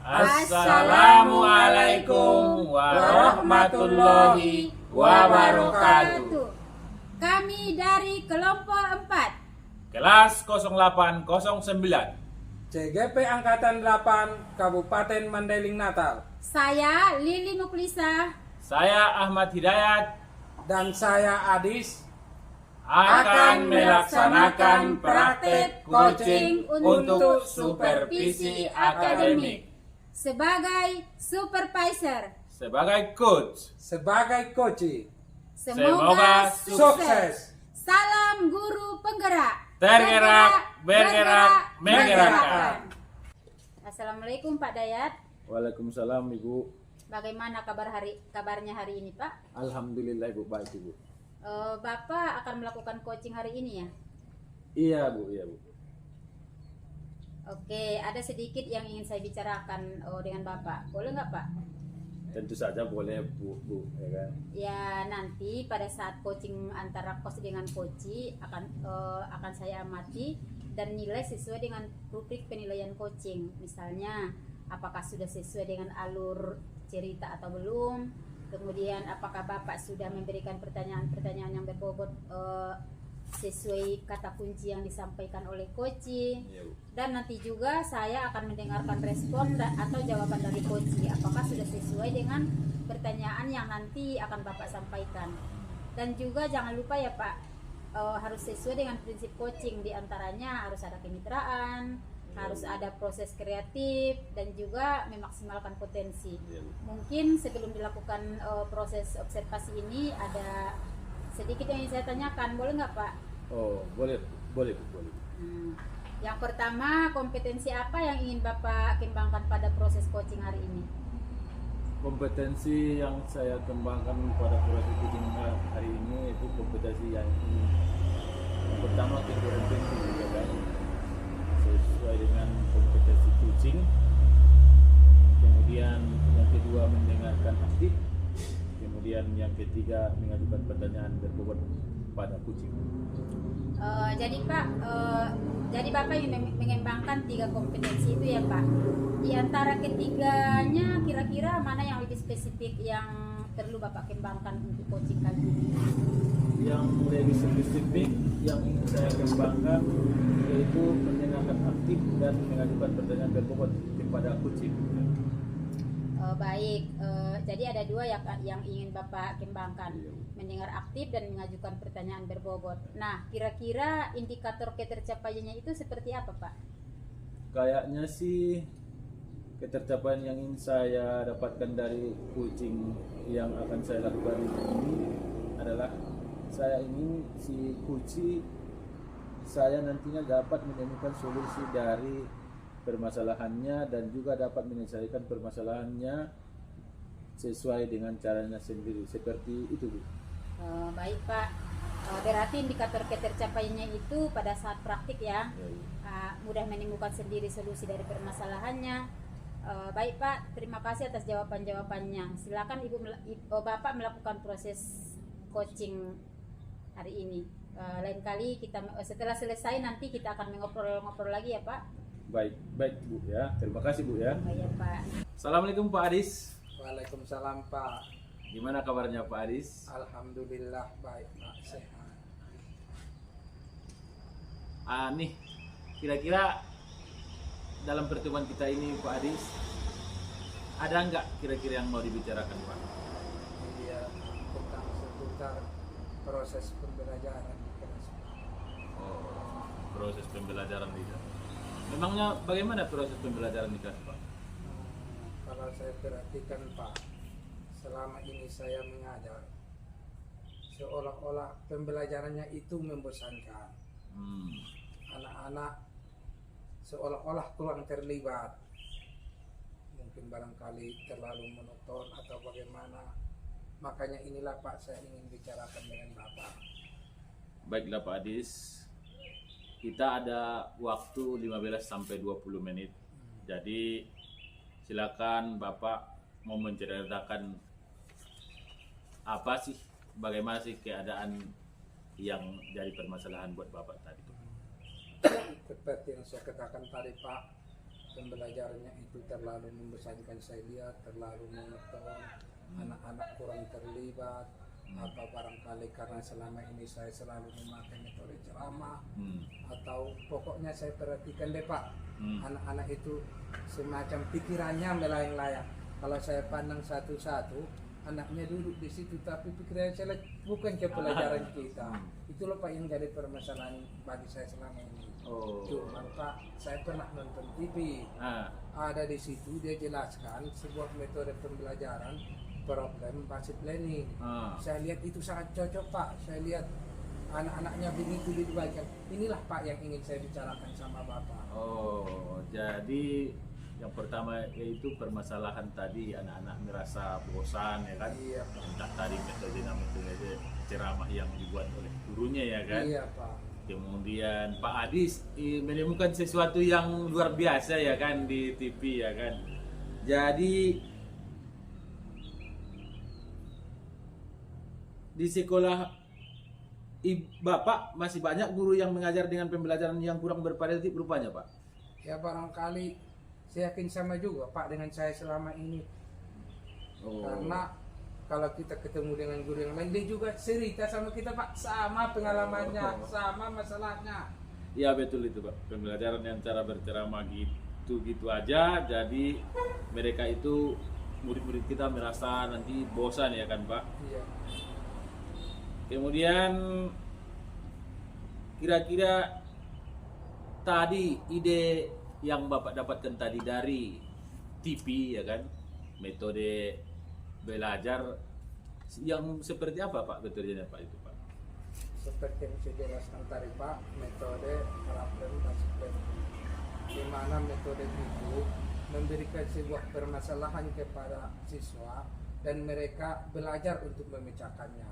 Assalamualaikum warahmatullahi wabarakatuh. Kami dari kelompok 4 Kelas 0809 CGP Angkatan 8 Kabupaten Mandailing Natal. Saya Lili Muklisa. Saya Ahmad Hidayat Dan saya Adis akan melaksanakan praktek coaching untuk supervisi akademik Sebagai supervisor. sebagai coach. sebagai coach. Semoga Sukses. Salam guru penggerak. Tergerak, bergerak, menggerakkan. Assalamualaikum Pak Dayat. Waalaikumsalam Ibu. Bagaimana kabarnya hari ini Pak? Alhamdulillah Ibu, baik Ibu. Bapak akan melakukan coaching hari ini ya? Iya Bu. Oke, ada sedikit yang ingin saya bicarakan dengan Bapak. Boleh nggak Pak? Tentu saja boleh Bu, ya kan? Ya, nanti pada saat coaching antara coach dengan coach akan saya amati dan nilai sesuai dengan rubrik penilaian coaching. Misalnya, apakah sudah sesuai dengan alur cerita atau belum? Kemudian apakah Bapak sudah memberikan pertanyaan-pertanyaan yang berbobot sesuai kata kunci yang disampaikan oleh coach. Dan nanti juga saya akan mendengarkan respon atau jawaban dari coach, apakah sudah sesuai dengan pertanyaan yang nanti akan Bapak sampaikan. Dan juga jangan lupa ya Pak, harus sesuai dengan prinsip coaching, diantaranya harus ada kemitraan, harus ada proses kreatif, dan juga memaksimalkan potensi. Mungkin sebelum dilakukan proses observasi ini ada sedikit yang ingin saya tanyakan, boleh nggak Pak? Oh, boleh. Yang pertama, kompetensi apa yang ingin Bapak kembangkan pada proses coaching hari ini? Kompetensi yang saya kembangkan pada proses coaching hari ini itu kompetensi yang pertama kompetensi ya kan, sesuai dengan kompetensi coaching. Kemudian yang kedua mendengarkan aktif. Kemudian yang ketiga mengajukan pertanyaan berbobot pada coaching. Jadi Pak, jadi Bapak ingin mengembangkan 3 kompetensi itu ya Pak. Di antara ketiganya kira-kira mana yang lebih spesifik yang perlu Bapak kembangkan untuk coaching kali ini? Yang lebih spesifik yang ingin saya kembangkan yaitu mendengarkan aktif dan mengajukan pertanyaan berbobot kepada coaching. Baik, jadi ada 2 yang ingin Bapak kembangkan, mendengar aktif dan mengajukan pertanyaan berbobot. Nah, kira-kira indikator ketercapaiannya itu seperti apa Pak? Kayaknya sih ketercapaian yang ingin saya dapatkan dari coaching yang akan saya lakukan ini adalah saya ingin si coach saya nantinya dapat menemukan solusi dari permasalahannya dan juga dapat menyelesaikan permasalahannya sesuai dengan caranya sendiri, seperti itu Bu. Baik Pak, berarti indikator ketercapaiannya itu pada saat praktik ya, mudah menemukan sendiri solusi dari permasalahannya. Baik Pak, terima kasih atas jawabannya. Silakan Bapak melakukan proses coaching hari ini. Lain kali kita setelah selesai nanti kita akan ngobrol lagi ya Pak. Baik Bu ya, terima kasih Bu ya. Baik Pak. Assalamualaikum Pak Adis. Waalaikumsalam Pak. Gimana kabarnya Pak Adis? Alhamdulillah baik Pak, sehat. Nih, kira-kira dalam pertemuan kita ini Pak Adis, ada nggak kira-kira yang mau dibicarakan Pak? Iya, tentang seputar proses pembelajaran di kelas. Oh, proses pembelajaran di kelas. Memangnya bagaimana proses pembelajaran di kelas Pak? Kalau saya perhatikan Pak, selama ini saya mengajar, seolah-olah pembelajarannya itu membosankan. Anak-anak seolah-olah kurang terlibat. Mungkin barangkali terlalu monoton atau bagaimana. Makanya inilah Pak saya ingin bicarakan dengan Bapak. Baiklah Pak Adis, kita ada waktu 15 sampai 20 menit. Jadi silakan Bapak mau menceritakan apa sih, bagaimana sih keadaan yang jadi permasalahan buat Bapak tadi? Seperti yang saya katakan tadi Pak, pembelajarannya itu terlalu membosankan, saya lihat terlalu monoton, anak-anak kurang terlibat, apa barangkali karena selama ini saya selalu memakai metode ceramah, atau pokoknya saya perhatikan deh Pak, anak-anak itu semacam pikirannya melayang-layang. Kalau saya pandang satu-satu, anaknya duduk di situ tapi pikirannya jelek, bukan ke pelajaran kita. Itu loh Pak yang jadi permasalahan bagi saya selama ini. Cuma Pak, saya pernah nonton TV, ada di situ dia jelaskan sebuah metode pembelajaran problem based learning. Saya lihat itu sangat cocok Pak. Saya lihat anak-anaknya begitu diberikan. Inilah Pak yang ingin saya bicarakan sama Bapak. Jadi yang pertama yaitu permasalahan tadi anak-anak merasa bosan ya kan? Iya Pak. Entah tadi metode ceramah yang dibuat oleh gurunya ya kan? Iya Pak. Kemudian Pak Adis menemukan sesuatu yang luar biasa ya kan di TV ya kan. Jadi di sekolah Bapak masih banyak guru yang mengajar dengan pembelajaran yang kurang berkualitatif rupanya Pak. Ya barangkali saya yakin sama juga Pak dengan saya selama ini. Karena kalau kita ketemu dengan guru yang lain, dia juga cerita sama kita Pak, sama pengalamannya, sama masalahnya. Iya betul itu Pak, pembelajaran yang cara berceramah gitu aja, jadi mereka itu murid-murid kita merasa nanti bosan ya kan Pak. Iya. Kemudian kira-kira tadi ide yang Bapak dapatkan tadi dari TV ya kan, metode belajar yang seperti apa Pak metodenya Pak itu Pak? Seperti yang saya jelaskan tadi Pak, metode problem based learning, di mana metode itu memberikan sebuah permasalahan kepada siswa dan mereka belajar untuk memecahkannya.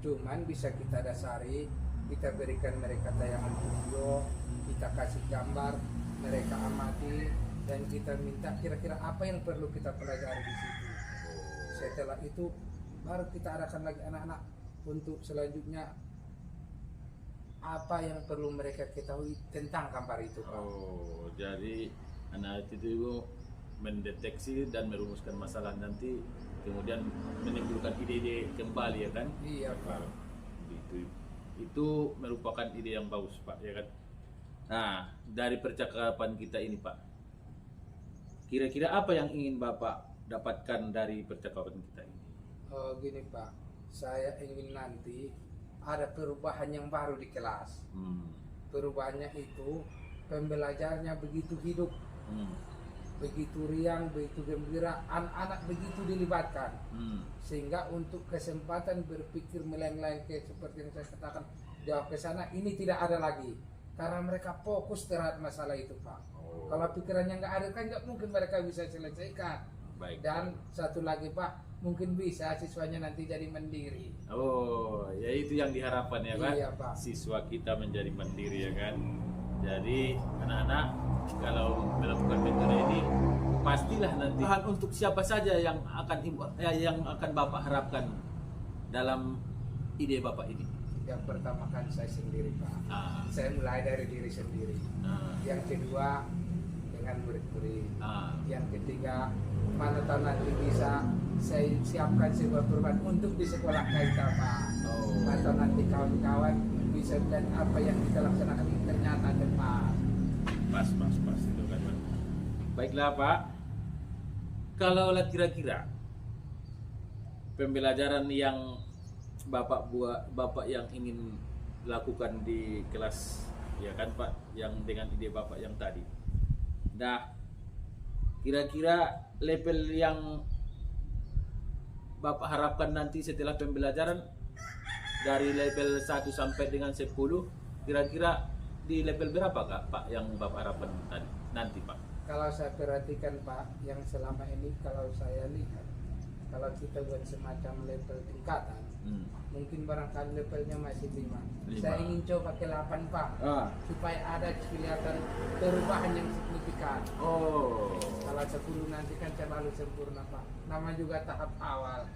Cuman bisa kita dasari, kita berikan mereka tayangan video, kita kasih gambar, mereka amati, dan kita minta kira-kira apa yang perlu kita pelajari di situ. Setelah itu baru kita arahkan lagi anak-anak untuk selanjutnya apa yang perlu mereka ketahui tentang gambar itu Pak. Jadi anak itu mendeteksi dan merumuskan masalah nanti, kemudian menimbulkan ide-ide kembali ya kan? Iya Pak. Itu merupakan ide yang bagus Pak ya kan? Nah dari percakapan kita ini Pak, kira-kira apa yang ingin Bapak dapatkan dari percakapan kita ini? Gini Pak, saya ingin nanti ada perubahan yang baru di kelas. Perubahannya itu pembelajarannya begitu hidup, begitu riang, begitu gembira, anak-anak begitu dilibatkan, sehingga untuk kesempatan berpikir melayang-layang seperti yang saya katakan jauh ke sana ini tidak ada lagi, karena mereka fokus terhadap masalah itu Pak. Kalau pikirannya nggak ada kan nggak mungkin mereka bisa selesaikan. Baik. Dan satu lagi Pak, mungkin bisa siswanya nanti jadi mandiri. Ya itu yang diharapkan ya Pak. Iya, Pak. Siswa kita menjadi mandiri ya kan. Jadi anak-anak kalau melakukan metode ini pastilah nanti bahan untuk siapa saja yang akan Bapak harapkan dalam ide Bapak ini. Yang pertama kan saya sendiri Pak. Saya mulai dari diri sendiri. Yang kedua dengan murid-murid. Yang ketiga, mana tahu nanti bisa saya siapkan sebuah perubahan untuk di sekolah kita Pak. Atau nanti kawan-kawan bisa melihat apa yang kita laksanakan ini ternyata tepat. Pas itu kan Pak. Baiklah Pak, kalau kira-kira pembelajaran yang Bapak yang ingin lakukan di kelas ya kan Pak, yang dengan ide Bapak yang tadi. Nah, kira-kira level yang Bapak harapkan nanti setelah pembelajaran dari level 1 sampai dengan 10, kira-kira di level berapa Pak yang Bapak harapkan nanti Pak? Kalau saya perhatikan Pak, yang selama ini kalau saya lihat, kalau kita buat semacam level tingkatan, mungkin barangkali levelnya masih 5. Saya ingin coba ke 8 Pak, supaya ada kelihatan perubahan yang signifikan. Kalau 10 nanti kan terlalu sempurna Pak, nama juga tahap awal.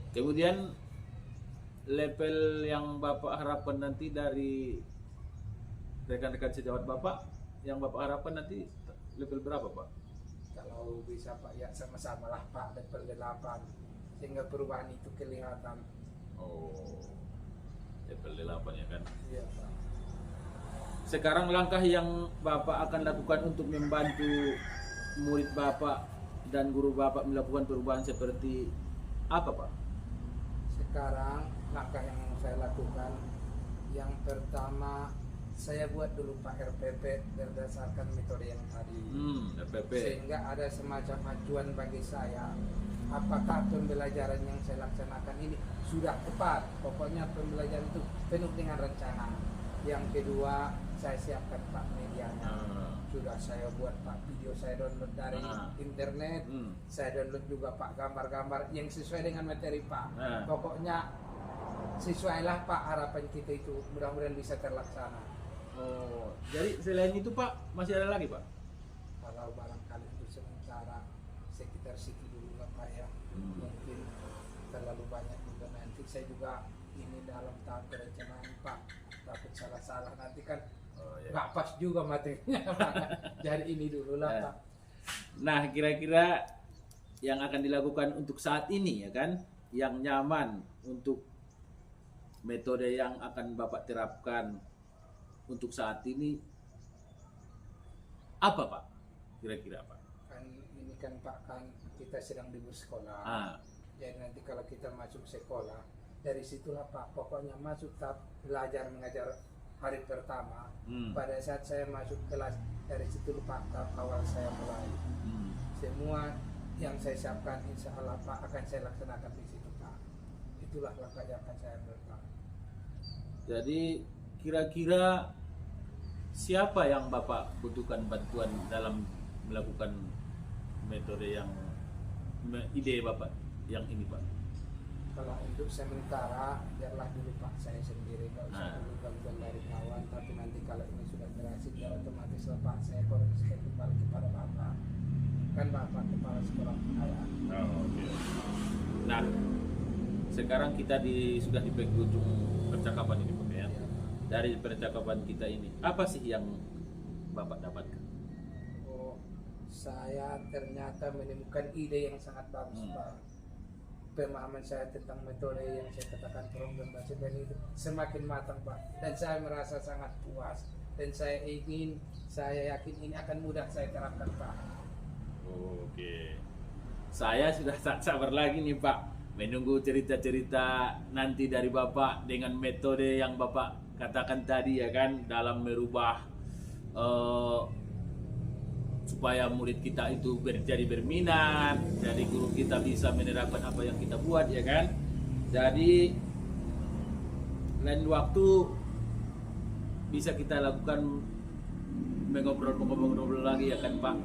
Kemudian level yang Bapak harapkan nanti dari rekan-rekan sejawat Bapak yang Bapak harapkan nanti level berapa Pak? Kalau bisa Pak ya sama-sama lah Pak level 8 sehingga perubahan itu kelihatan. Oh, level 8 ya kan. Iya Pak. Sekarang langkah yang Bapak akan lakukan untuk membantu murid Bapak dan guru Bapak melakukan perubahan seperti apa Pak? Sekarang langkah yang saya lakukan, yang pertama saya buat dulu Pak RPP berdasarkan metode yang tadi. RPP. Sehingga ada semacam acuan bagi saya apakah pembelajaran yang saya laksanakan ini sudah tepat. Pokoknya pembelajaran itu penuh dengan rencana. Yang kedua, saya siapkan Pak medianya. Sudah saya buat Pak, video saya download dari internet. Saya download juga Pak gambar-gambar yang sesuai dengan materi Pak. Pokoknya sesuailah Pak harapan kita itu, mudah-mudahan bisa terlaksana. Oh, jadi selain itu Pak masih ada lagi Pak? Kalau barangkali untuk sementara sekitar situ dulu lah Pak ya. Mungkin terlalu banyak juga nanti saya juga ini dalam tahap perencanaan Pak. Takut salah-salah nanti kan nggak pas juga materinya Pak. Jadi ini dulu lah Pak. Nah, kira-kira yang akan dilakukan untuk saat ini ya kan, yang nyaman untuk metode yang akan Bapak terapkan untuk saat ini apa Pak? Kira-kira Pak? Kan ini kan Pak kan kita sedang libur sekolah. Jadi nanti kalau kita masuk sekolah dari situlah Pak pokoknya masuk tahap belajar mengajar hari pertama. Pada saat saya masuk kelas dari situ Pak tahap awal saya mulai. Semua yang saya siapkan insya Allah Pak akan saya laksanakan di situ Pak. Itulah langkah yang akan saya ambil Pak. Jadi kira-kira siapa yang Bapak butuhkan bantuan dalam melakukan metode yang ide Bapak yang ini Pak? Kalau untuk sementara biarlah dulu Pak saya sendiri, nggak usah dulu bantuan dari kawan. Tapi nanti kalau ini sudah berhasil ya otomatis lah Pak saya koreksikan kembali kepada Bapak. Kan Bapak kepala sekolah saya. Nah, sekarang kita sudah di penghujung percakapan ini Pak ya. Dari percakapan kita ini, apa sih yang Bapak dapatkan? Oh, saya ternyata menemukan ide yang sangat bagus Pak. Pemahaman saya tentang metode yang saya katakan program bahasa Bali itu semakin matang Pak. Dan saya merasa sangat puas. Dan saya yakin ini akan mudah saya terapkan Pak. Oke. Saya sudah tak sabar lagi nih Pak, menunggu cerita-cerita nanti dari Bapak dengan metode yang Bapak katakan tadi ya kan, dalam merubah supaya murid kita itu jadi berminat, jadi guru kita bisa menerapkan apa yang kita buat ya kan. Jadi lain waktu bisa kita lakukan mengobrol lagi ya kan Pak.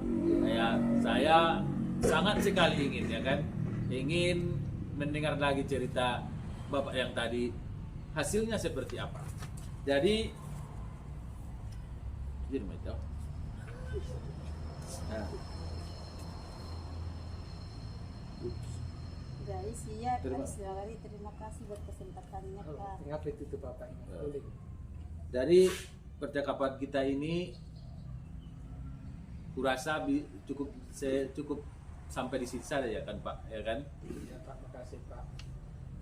Saya sangat sekali ingin ya kan, ingin mendengar lagi cerita Bapak yang tadi, hasilnya seperti apa. Jadi Guys, iya, terima kasih buat kesempatannya Pak. Ingat itu Bapak ini. Dari percakapan kita ini kurasa cukup sampai di sini saja ya kan Pak, ya kan? Ya Pak, makasih Pak.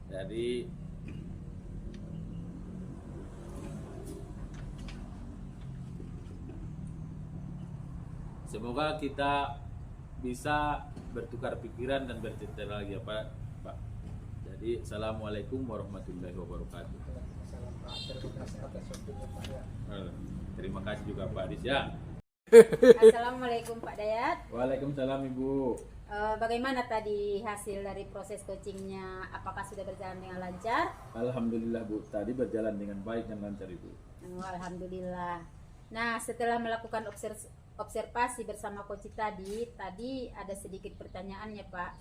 Jadi semoga kita bisa bertukar pikiran dan bercerita lagi ya Pak. Jadi assalamualaikum warahmatullahi wabarakatuh. Waalaikumsalam Pak. Terima kasih atas waktunya Pak ya. Terima kasih juga Pak Adis ya. Assalamualaikum Pak Dayat. Waalaikumsalam Ibu. Bagaimana tadi hasil dari proses coachingnya? Apakah sudah berjalan dengan lancar? Alhamdulillah Bu, tadi berjalan dengan baik dan lancar Ibu. Alhamdulillah. Nah, setelah melakukan observasi bersama coach tadi ada sedikit pertanyaannya Pak,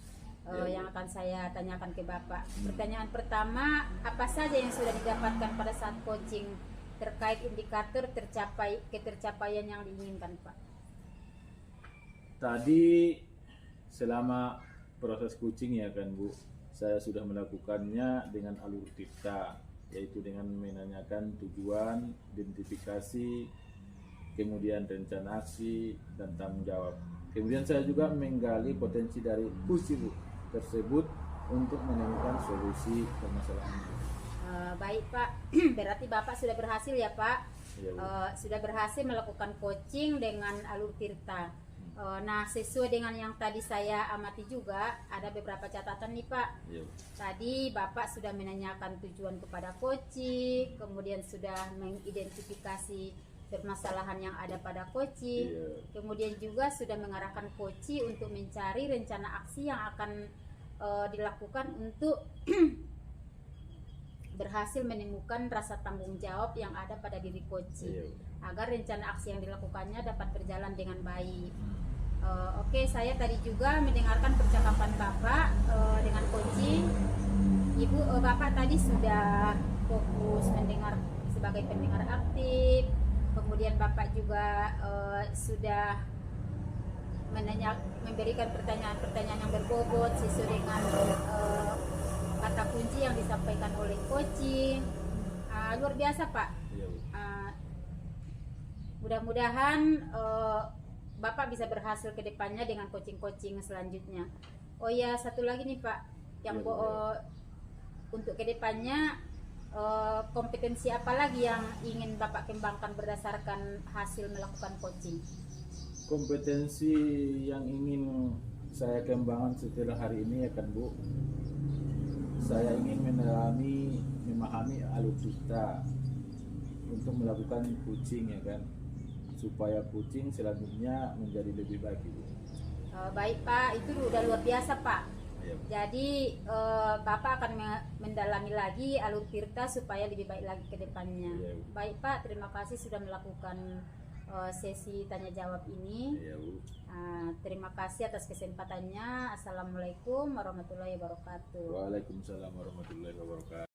yang akan saya tanyakan ke Bapak. Pertanyaan pertama, apa saja yang sudah didapatkan pada saat coaching terkait indikator ketercapaian yang diinginkan Pak? Tadi selama proses coaching ya kan Bu, saya sudah melakukannya dengan alur TIPTA, yaitu dengan menanyakan tujuan, identifikasi, kemudian rencana aksi dan tanggung jawab. Kemudian saya juga menggali potensi dari puisi Bu tersebut untuk menemukan solusi permasalahan itu. Baik Pak, berarti Bapak sudah berhasil ya Pak. Iya, Bu. Sudah berhasil melakukan coaching dengan alur tirta. Nah, sesuai dengan yang tadi saya amati juga, ada beberapa catatan nih Pak. Iya, Bu. Tadi Bapak sudah menanyakan tujuan kepada coaching, kemudian sudah mengidentifikasi permasalahan yang ada pada coaching, Iya. kemudian juga sudah mengarahkan coaching untuk mencari rencana aksi yang akan dilakukan untuk berhasil menemukan rasa tanggung jawab yang ada pada diri coaching, Iya, Bu. agar rencana aksi yang dilakukannya dapat berjalan dengan baik. Oke, saya tadi juga mendengarkan percakapan Bapak dengan coaching. Ibu, Bapak tadi sudah fokus mendengar sebagai pendengar aktif. Kemudian Bapak juga sudah memberikan pertanyaan-pertanyaan yang berbobot sesuai dengan kata kunci yang disampaikan oleh coaching. Luar biasa Pak. Iya, Bu. Mudah-mudahan Bapak bisa berhasil ke depannya dengan coaching-coaching selanjutnya. Oh ya, satu lagi nih Pak, yang untuk ke depannya kompetensi apa lagi yang ingin Bapak kembangkan berdasarkan hasil melakukan coaching? Kompetensi yang ingin saya kembangkan setelah hari ini ya kan Bu, saya ingin memahami alur tirta untuk melakukan coaching ya kan, supaya coaching selanjutnya menjadi lebih baik Bu. Baik Pak, itu udah luar biasa Pak. Ya, Bu. Jadi Bapak akan mendalami lagi alur tirta supaya lebih baik lagi ke depannya. Iya, Bu. Baik Pak, terima kasih sudah melakukan sesi tanya jawab ini. Ya, Bu. Terima kasih atas kesempatannya. Assalamualaikum warahmatullahi wabarakatuh. Waalaikumsalam warahmatullahi wabarakatuh.